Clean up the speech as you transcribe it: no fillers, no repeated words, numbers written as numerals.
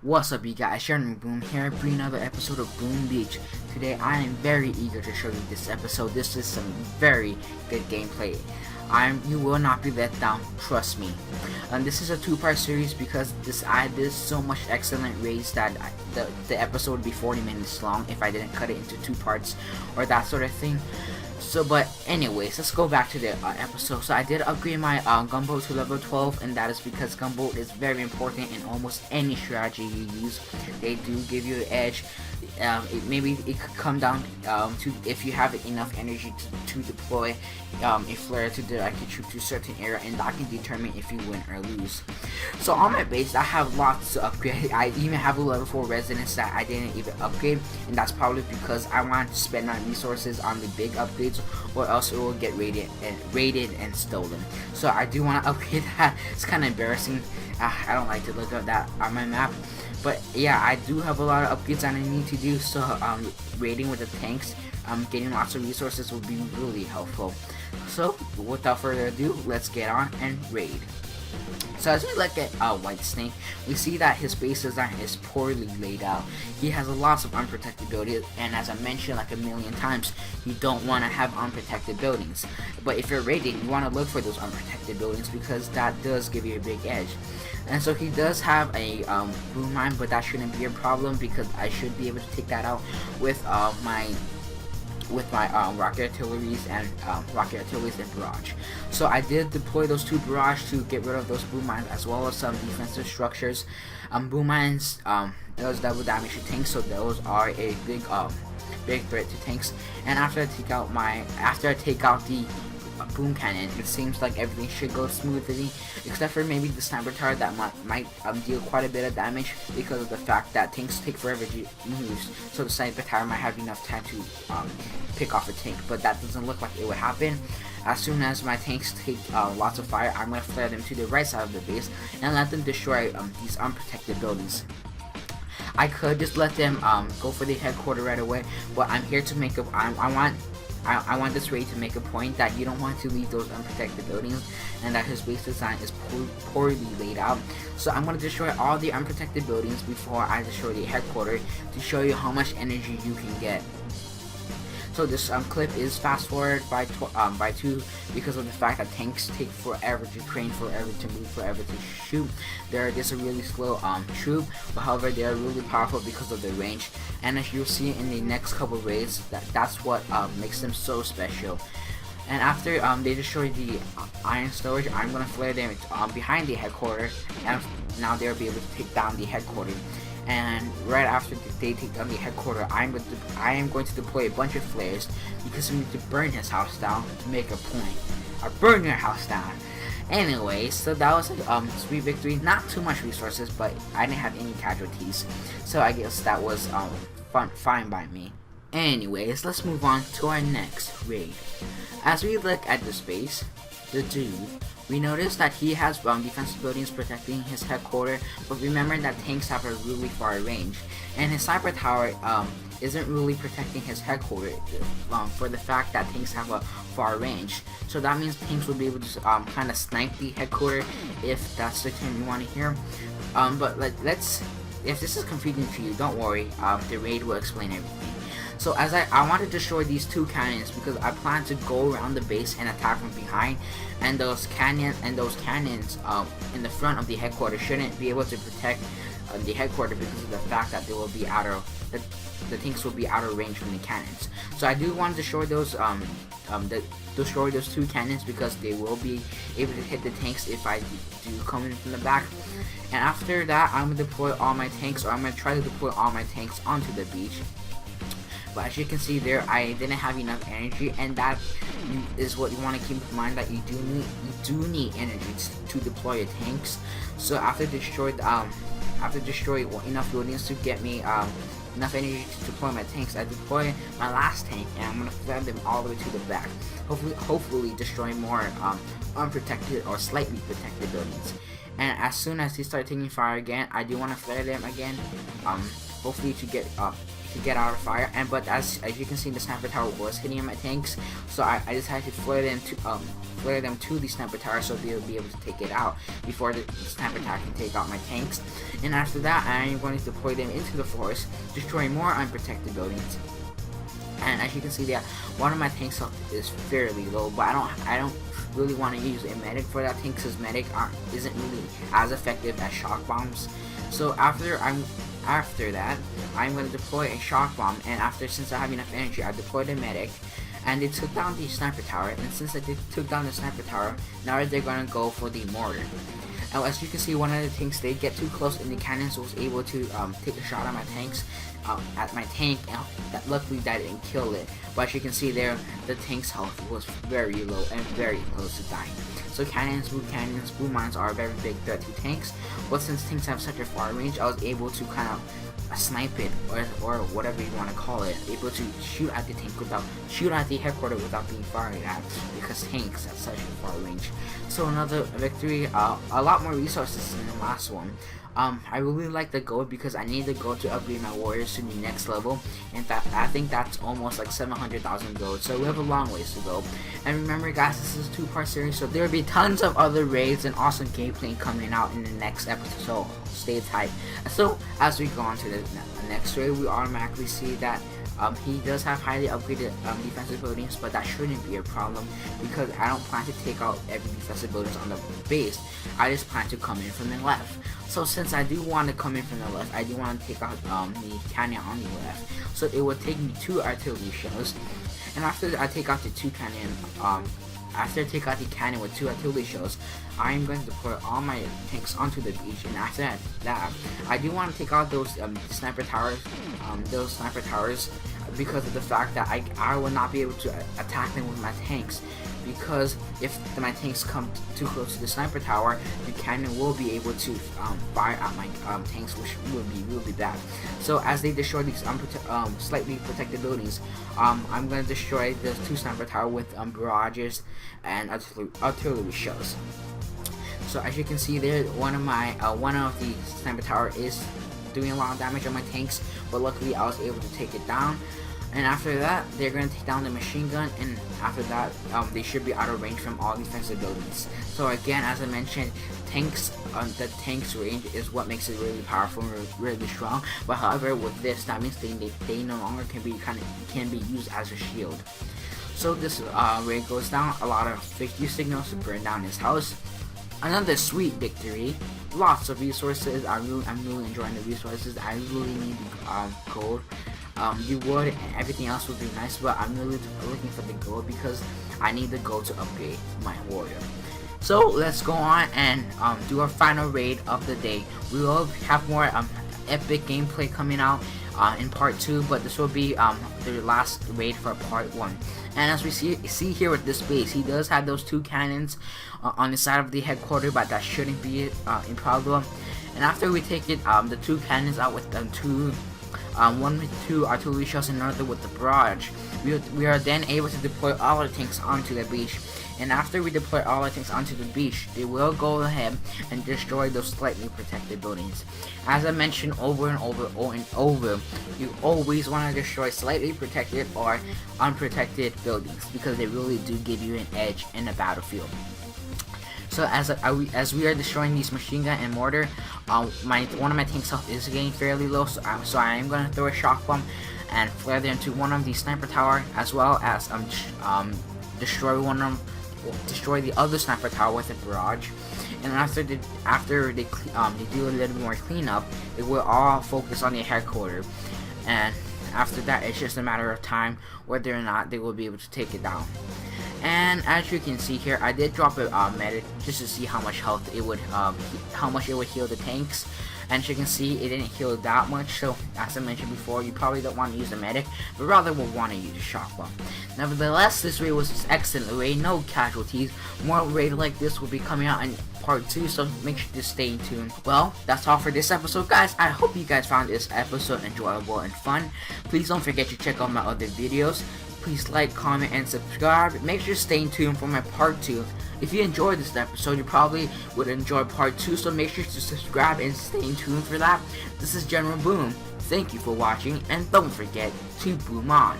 What's up, you guys? Sharon Boom here, bringing another episode of Boom Beach. Today I am very eager to show you this episode. This is some very good gameplay. You will not be let down, trust me. This is a two-part series because there's so much excellent raids that the episode would be 40 minutes long if I didn't cut it into two parts or that sort of thing. But anyways, let's go back to the episode. So I did upgrade my gunboat to level 12, and that is because gunboat is very important in almost any strategy you use. They do give you an edge. Maybe it could come down to if you have enough energy to deploy a flare to direct your troop to a certain area, and that can determine if you win or lose. So on my base, I have lots to upgrade. I even have a level 4 residence that I didn't even upgrade, and that's probably because I want to spend my resources on the big upgrades, or else it will get raided and stolen. So I do want to upgrade that. It's kind of embarrassing. I don't like to look at that on my map. But yeah, I do have a lot of upgrades that I need to do, so raiding with the tanks, getting lots of resources will be really helpful. So without further ado, let's get on and raid. So as we look at White Snake, we see that his base design is poorly laid out. He has lots of unprotected buildings, and as I mentioned like a million times, you don't want to have unprotected buildings. But if you're raiding, you want to look for those unprotected buildings because that does give you a big edge. And so he does have a boom mine, but that shouldn't be a problem because I should be able to take that out with my rocket artilleries and barrage. So I did deploy those two barrage to get rid of those boom mines, as well as some defensive structures. Boom mines those double damage to tanks, so those are a big threat to tanks. And after I take out the boom cannon, it seems like everything should go smoothly, except for maybe the sniper tower that might deal quite a bit of damage because of the fact that tanks take forever to move. So the sniper tower might have enough time to pick off a tank, but that doesn't look like it would happen. As soon as my tanks take lots of fire, I'm going to flare them to the right side of the base and let them destroy these unprotected buildings. I could just let them go for the headquarter right away, but I'm here to make I want this raid to make a point that you don't want to leave those unprotected buildings, and that his base design is poorly laid out. So I'm going to destroy all the unprotected buildings before I destroy the headquarters to show you how much energy you can get. So this clip is fast forward by 2 because of the fact that tanks take forever to train, forever to move, forever to shoot. They're just a really slow troop, but however they are really powerful because of their range. And as you'll see in the next couple raids, that's what makes them so special. And after they destroy the iron storage, I'm gonna flare them behind the headquarters, and now they'll be able to take down the headquarters. And right after they take down the headquarters, I am going to deploy a bunch of flares because we need to burn his house down to make a point. Burn your house down. Anyway, so that was a sweet victory. Not too much resources, but I didn't have any casualties, so I guess that was fine by me. Anyways, let's move on to our next raid. As we look at the space, the dude, we notice that he has defensive buildings protecting his headquarters, but remember that tanks have a really far range, and his sniper tower isn't really protecting his headquarters for the fact that tanks have a far range. So that means tanks will be able to kind of snipe the headquarters, if that's the term you want to hear. But if this is confusing to you, don't worry, the raid will explain everything. So as I want to destroy these two cannons because I plan to go around the base and attack from behind, and those cannons in the front of the headquarters shouldn't be able to protect the headquarters because of the fact that they will be the tanks will be out of range from the cannons. So I do want to destroy those destroy those two cannons because they will be able to hit the tanks if I do come in from the back. And after that, I'm gonna deploy all my tanks, or I'm gonna try to deploy all my tanks onto the beach. But as you can see there, I didn't have enough energy, and that is what you want to keep in mind, that you do need energy to deploy your tanks. So after destroying enough buildings to get me enough energy to deploy my tanks, I deploy my last tank, and I'm gonna flare them all the way to the back. Hopefully destroying more unprotected or slightly protected buildings. And as soon as they start taking fire again, I do want to flare them again. Hopefully to get to get out of fire, and but as you can see, the sniper tower was hitting my tanks, so I decided to flare them to the sniper tower so they'll be able to take it out before the sniper tower can take out my tanks. And after that, I am going to deploy them into the forest, destroying more unprotected buildings. And as you can see, that one of my tanks health is fairly low, but I don't really want to use a medic for that tank, because medic isn't really as effective as shock bombs. So after that, I'm going to deploy a shock bomb, and since I have enough energy, I deployed a medic, and they took down the sniper tower. And since they took down the sniper tower, now they're going to go for the mortar. Now, as you can see, one of the tanks did get too close, and the cannons was able to take a shot at my tanks, at my tank. That luckily that didn't kill it. But as you can see there, the tank's health was very low and very close to dying. So cannons, boom mines are a very big threat to tanks. But since tanks have such a far range, I was able to kind of snipe it, or whatever you want to call it, able to shoot at the tank shoot at the headquarters without being fired at, because tanks have such a far range. So another victory, a lot more resources than the last one. I really like the gold because I need the gold to upgrade my warriors to the next level, and I think that's almost like 700,000 gold, so we have a long ways to go. And remember guys, this is a 2-part series, so there will be tons of other raids and awesome gameplay coming out in the next episode, so stay tight. So as we go on to the next raid, we automatically see that he does have highly upgraded defensive buildings, but that shouldn't be a problem because I don't plan to take out every defensive buildings on the base. I just plan to come in from the left. So since I do want to come in from the left, I do want to take out the cannon on the left. So it would take me 2 artillery shells, and after I take out the 2 cannon, after I take out the cannon with 2 artillery shells, I am going to deploy all my tanks onto the beach. And after that, I do want to take out those sniper towers, because of the fact that I will not be able to attack them with my tanks, because if my tanks come too close to the sniper tower, the cannon will be able to fire at my tanks, which will be really bad. So as they destroy these slightly protected buildings, I'm going to destroy the 2 sniper tower with barrages and artillery shells. So as you can see there, one of the sniper tower is doing a lot of damage on my tanks, but luckily I was able to take it down. And after that, they're going to take down the machine gun, and after that, they should be out of range from all defensive buildings. So again, as I mentioned, the tank's range is what makes it really powerful and really strong. But however, with this, that means they no longer can be used as a shield. So this raid goes down. A lot of victory signals to burn down his house. Another sweet victory. Lots of resources. I'm really enjoying the resources. I really need gold. The wood and everything else would be nice, but I'm really looking for the gold because I need the gold to upgrade my warrior. So let's go on and do our final raid of the day. We will have more epic gameplay coming out in part 2, but this will be the last raid for part 1. And as we see here with this base, he does have those 2 cannons on the side of the headquarters, but that shouldn't be a problem. And after we take it, the 2 cannons out with them one with 2 artillery shells and another with the barrage, we are then able to deploy all our tanks onto the beach. And after we deploy all our tanks onto the beach, they will go ahead and destroy those slightly protected buildings. As I mentioned over and over, you always want to destroy slightly protected or unprotected buildings because they really do give you an edge in the battlefield. So as we are destroying these machine gun and mortar, one of my tanks health is getting fairly low, so I am going to throw a shock bomb and flare them to one of the sniper tower, as well as destroy the other sniper tower with a barrage. And after they do a little more cleanup, it will all focus on the headquarters. And after that, it's just a matter of time whether or not they will be able to take it down. And as you can see here, I did drop a medic just to see how much health it would, heal the tanks. And as you can see, it didn't heal that much. So as I mentioned before, you probably don't want to use a medic, but rather will want to use a shock bomb. Nevertheless, this raid was an excellent raid, no casualties. More raid like this will be coming out in part 2, so make sure to stay tuned. Well, that's all for this episode, guys. I hope you guys found this episode enjoyable and fun. Please don't forget to check out my other videos. Please like, comment, and subscribe. Make sure to stay tuned for my part 2. If you enjoyed this episode, you probably would enjoy part 2, so make sure to subscribe and stay tuned for that. This is General Boom. Thank you for watching, and don't forget to boom on.